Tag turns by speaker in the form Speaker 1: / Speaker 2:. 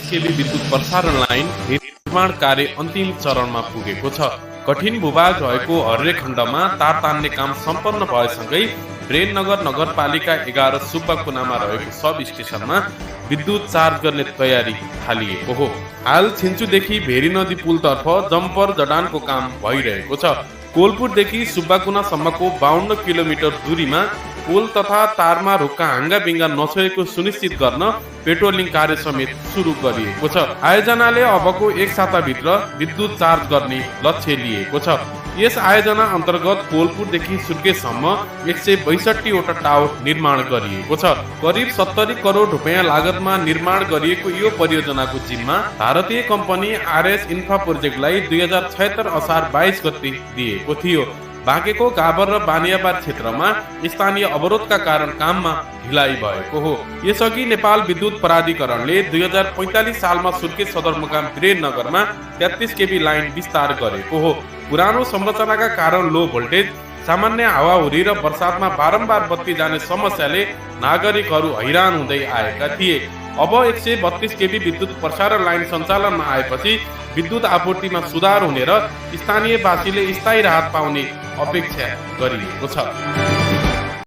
Speaker 1: KB विद्युत प्रसारण line निर्माण कार्य अन्तिम चरणमा पुगेको छ। कठिन भूभाग रहेको हर्रे खण्डमा तार तान्ने काम सम्पन्न भएसँगै रेलनगर नगरपालिका 11 सुब्बा कुनामा रहेको सब स्टेसनमा विद्युत चार्ज गर्ने तयारी थालिएको हो। हाल छिन्चुदेखि भेरी नदी पुलतर्फ जम्पर जडानको काम भइरहेको छ। कोलपुरदेखि सुब्बाकुनासम्मको 52 किलोमिटर दूरीमा पोल तथा तारमा रुखका हाँगा बिङ्गा नछोएको सुनिश्चित गर्न पेट्रोलिङ कार्य समेत सुरु गरिएको छ। आयोजनाले अबको एक साताभित्र विद्युत चार्ज गर्ने लक्ष्य लिएको छ। यस आयोजना अन्तर्गत कोलपुरदेखि सुर्खेतसम्म 162 वटा टावर निर्माण गरिएको छ। करिब 70 करोड रुपैयाँ लागतमा निर्माण गरिएको यो परियोजनाको जिम्मा भारतीय कम्पनी आरएस इन्फ्रा प्रोजेक्टलाई 2076 असार 22 गते दिएको थियो। बाँकेको गाभर र बानियाबार क्षेत्रमा स्थानीय अवरोधका कारण काममा ढिलाइ भएको हो। यसअघि नेपाल विद्युत प्राधिकरणले 2045 सालमा सुर्खेत सदरमुकाम वीरेन्द्रनगरमा 33 केबी लाइन विस्तार गरेको हो। पुरानो संरचनाका कारण लो भोल्टेज, सामान्य हावाहुरी र बर्सातमा बारम्बार बत्ती जाने समस्याले नागरिकहरू हैरान हुँदै आएका थिए। अब 132 केबी विद्युत प्रसारण लाइन सञ्चालनमा आएपछि विद्युत आपूर्तिमा सुधार हुने र स्थानीयवासीले स्थायी राहत पाउने अपेक्षा गरिएको छ।